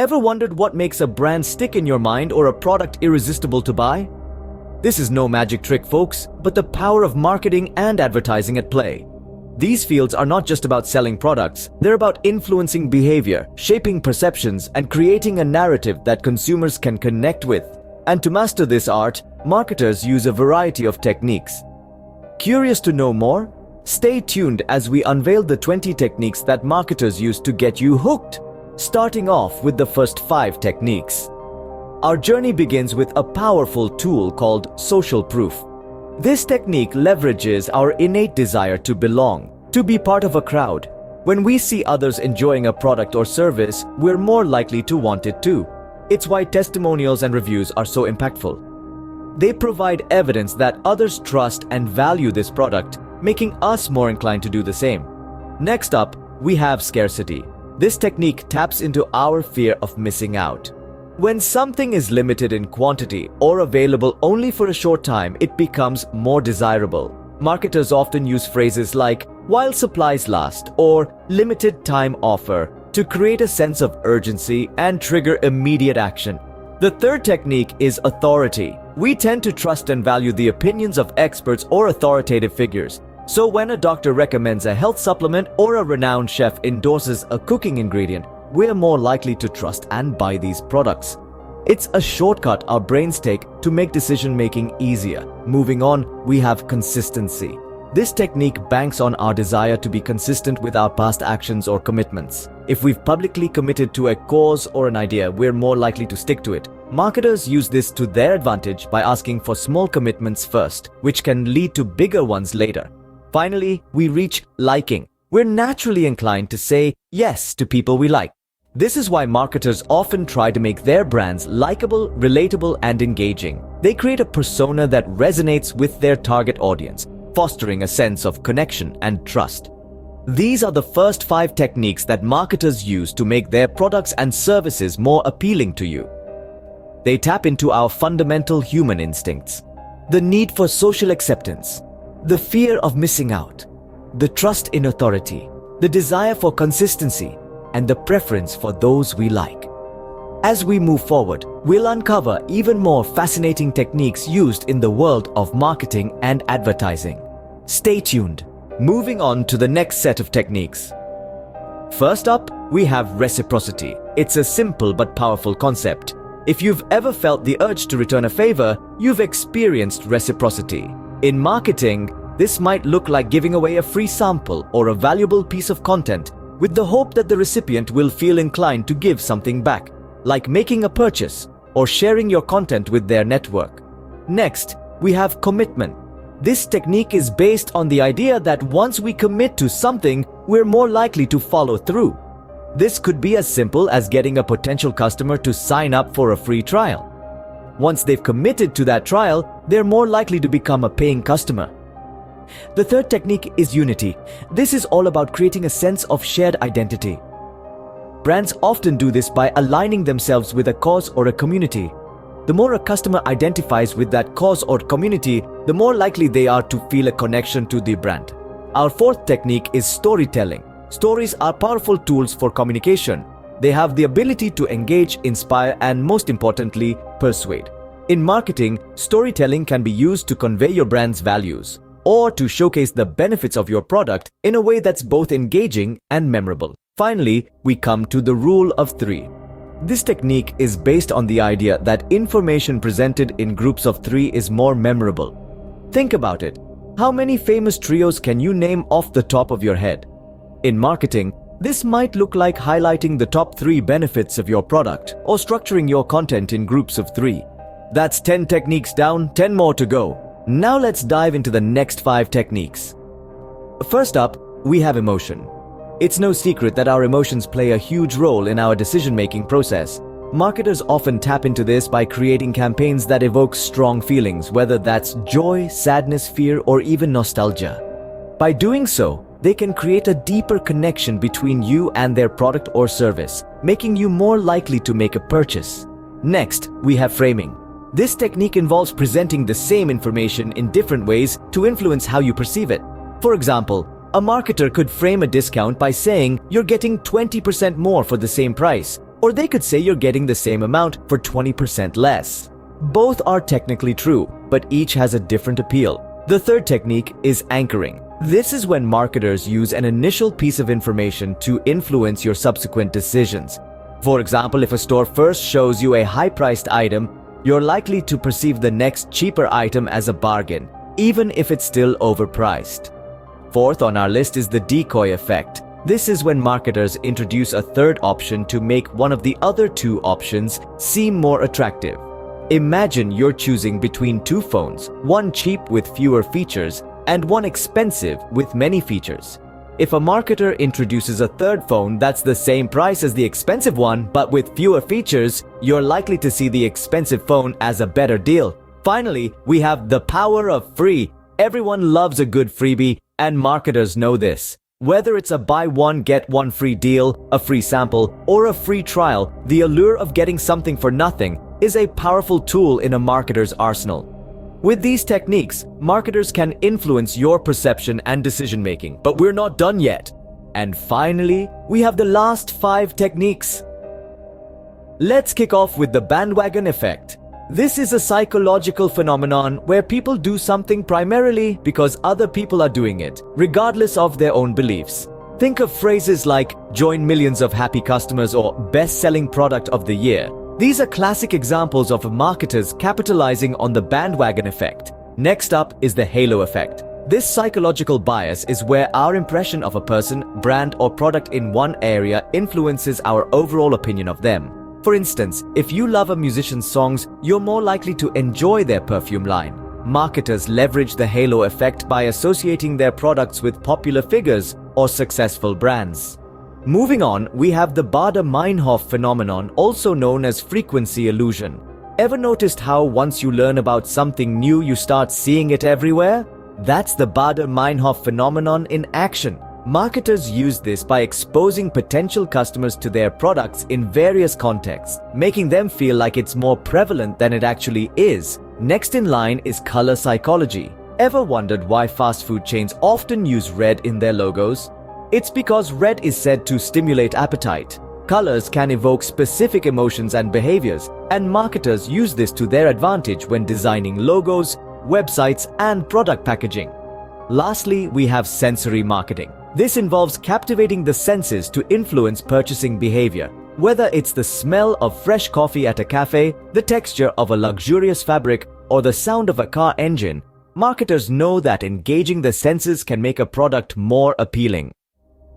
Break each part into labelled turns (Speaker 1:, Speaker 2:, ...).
Speaker 1: Ever wondered what makes a brand stick in your mind or a product irresistible to buy? This is no magic trick, folks, but the power of marketing and advertising at play. These fields are not just about selling products, they're about influencing behavior, shaping perceptions, and creating a narrative that consumers can connect with. And to master this art, marketers use a variety of techniques. Curious to know more? Stay tuned as we unveil the 20 techniques that marketers use to get you hooked. Starting off with the first 5 techniques. Our journey begins with a powerful tool called social proof. This technique leverages our innate desire to belong, to be part of a crowd. When we see others enjoying a product or service, we're more likely to want it too. It's why testimonials and reviews are so impactful. They provide evidence that others trust and value this product, making us more inclined to do the same. Next up, we have scarcity. This technique taps into our fear of missing out. When something is limited in quantity or available only for a short time, it becomes more desirable. Marketers often use phrases like "while supplies last" or "limited time offer" to create a sense of urgency and trigger immediate action. The third technique is authority. We tend to trust and value the opinions of experts or authoritative figures. So when a doctor recommends a health supplement or a renowned chef endorses a cooking ingredient, we're more likely to trust and buy these products. It's a shortcut our brains take to make decision-making easier. Moving on, we have consistency. This technique banks on our desire to be consistent with our past actions or commitments. If we've publicly committed to a cause or an idea, we're more likely to stick to it. Marketers use this to their advantage by asking for small commitments first, which can lead to bigger ones later. Finally, we reach liking. We're naturally inclined to say yes to people we like. This is why marketers often try to make their brands likable, relatable, and engaging. They create a persona that resonates with their target audience, fostering a sense of connection and trust. These are the first 5 techniques that marketers use to make their products and services more appealing to you. They tap into our fundamental human instincts: the need for social acceptance, the fear of missing out, the trust in authority, the desire for consistency, and the preference for those we like. As we move forward, we'll uncover even more fascinating techniques used in the world of marketing and advertising. Stay tuned. Moving on to the next set of techniques. First up, we have reciprocity. It's a simple but powerful concept. If you've ever felt the urge to return a favor, you've experienced reciprocity. In marketing, this might look like giving away a free sample or a valuable piece of content with the hope that the recipient will feel inclined to give something back, like making a purchase or sharing your content with their network. Next, we have commitment. This technique is based on the idea that once we commit to something, we're more likely to follow through. This could be as simple as getting a potential customer to sign up for a free trial. Once they've committed to that trial, they're more likely to become a paying customer. The third technique is unity. This is all about creating a sense of shared identity. Brands often do this by aligning themselves with a cause or a community. The more a customer identifies with that cause or community, the more likely they are to feel a connection to the brand. Our fourth technique is storytelling. Stories are powerful tools for communication. They have the ability to engage, inspire, and most importantly, persuade. In marketing, storytelling can be used to convey your brand's values or to showcase the benefits of your product in a way that's both engaging and memorable. Finally, we come to the rule of 3. This technique is based on the idea that information presented in groups of 3 is more memorable. Think about it. How many famous trios can you name off the top of your head? In marketing, this might look like highlighting the top 3 benefits of your product or structuring your content in groups of 3. That's 10 techniques down, 10 more to go. Now let's dive into the next 5 techniques. First up, we have emotion. It's no secret that our emotions play a huge role in our decision-making process. Marketers often tap into this by creating campaigns that evoke strong feelings, whether that's joy, sadness, fear, or even nostalgia. By doing so, they can create a deeper connection between you and their product or service, making you more likely to make a purchase. Next, we have framing. This technique involves presenting the same information in different ways to influence how you perceive it. For example, a marketer could frame a discount by saying you're getting 20% more for the same price, Or they could say you're getting the same amount for 20% less. Both are technically true, but each has a different appeal. The third technique is anchoring. This is when marketers use an initial piece of information to influence your subsequent decisions. For example, if a store first shows you a high-priced item, you're likely to perceive the next cheaper item as a bargain, even if it's still overpriced. Fourth on our list is the decoy effect. This is when marketers introduce a third option to make one of the other two options seem more attractive. Imagine you're choosing between two phones, one cheap with fewer features and one expensive with many features. If a marketer introduces a third phone that's the same price as the expensive one but with fewer features, you're likely to see the expensive phone as a better deal. Finally, we have the power of free. Everyone loves a good freebie, and marketers know this. Whether it's a buy one get one free deal, a free sample, or a free trial, the allure of getting something for nothing is a powerful tool in a marketer's arsenal. With these techniques, marketers can influence your perception and decision-making, but we're not done yet. And finally, we have the last 5 techniques. Let's kick off with the bandwagon effect. This is a psychological phenomenon where people do something primarily because other people are doing it, regardless of their own beliefs. Think of phrases like "join millions of happy customers" or "best-selling product of the year." These are classic examples of marketers capitalizing on the bandwagon effect. Next up is the halo effect. This psychological bias is where our impression of a person, brand, or product in one area influences our overall opinion of them. For instance, if you love a musician's songs, you're more likely to enjoy their perfume line. Marketers leverage the halo effect by associating their products with popular figures or successful brands. Moving on, we have the Baader-Meinhof phenomenon, also known as frequency illusion. Ever noticed how once you learn about something new, you start seeing it everywhere? That's the Baader-Meinhof phenomenon in action. Marketers use this by exposing potential customers to their products in various contexts, making them feel like it's more prevalent than it actually is. Next in line is color psychology. Ever wondered why fast food chains often use red in their logos? It's because red is said to stimulate appetite. Colors can evoke specific emotions and behaviors, and marketers use this to their advantage when designing logos, websites, and product packaging. Lastly, we have sensory marketing. This involves captivating the senses to influence purchasing behavior. Whether it's the smell of fresh coffee at a cafe, the texture of a luxurious fabric, or the sound of a car engine, marketers know that engaging the senses can make a product more appealing.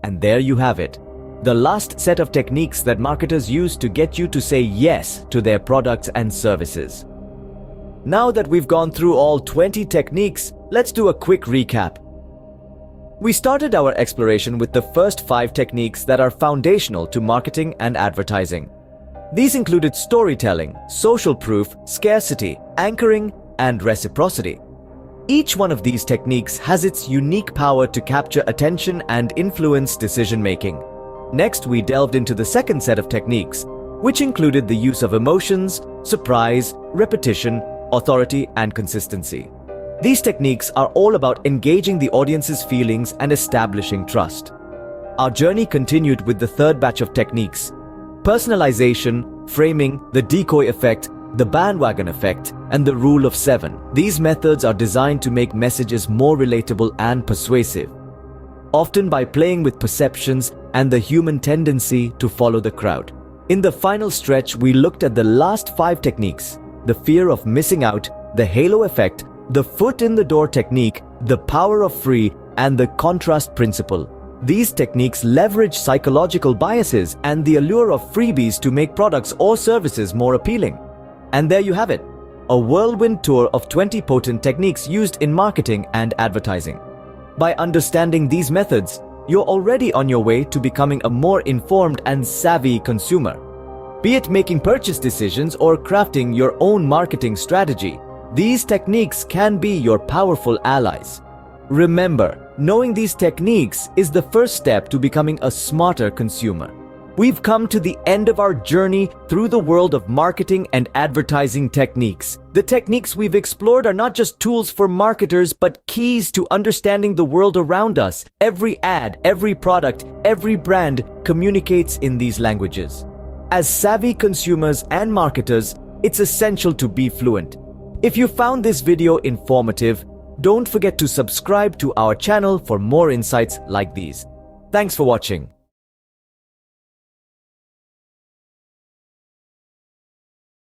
Speaker 1: And there you have it. The last set of techniques that marketers use to get you to say yes to their products and services. Now that we've gone through all 20 techniques, let's do a quick recap. We started our exploration with the first 5 techniques that are foundational to marketing and advertising. These included storytelling, social proof, scarcity, anchoring, and reciprocity. Each one of these techniques has its unique power to capture attention and influence decision-making. Next, we delved into the second set of techniques, which included the use of emotions, surprise, repetition, authority, and consistency. These techniques are all about engaging the audience's feelings and establishing trust. Our journey continued with the third batch of techniques: personalization, framing, the decoy effect, the bandwagon effect, and the rule of 7. These methods are designed to make messages more relatable and persuasive, often by playing with perceptions and the human tendency to follow the crowd. In the final stretch, we looked at the last 5 techniques: the fear of missing out, the halo effect, the foot in the door technique, the power of free, and the contrast principle. These techniques leverage psychological biases and the allure of freebies to make products or services more appealing. And there you have it, a whirlwind tour of 20 potent techniques used in marketing and advertising. By understanding these methods, you're already on your way to becoming a more informed and savvy consumer. Be it making purchase decisions or crafting your own marketing strategy, these techniques can be your powerful allies. Remember, knowing these techniques is the first step to becoming a smarter consumer. We've come to the end of our journey through the world of marketing and advertising techniques. The techniques we've explored are not just tools for marketers, but keys to understanding the world around us. Every ad, every product, every brand communicates in these languages. As savvy consumers and marketers, it's essential to be fluent. If you found this video informative, don't forget to subscribe to our channel for more insights like these. Thanks for watching.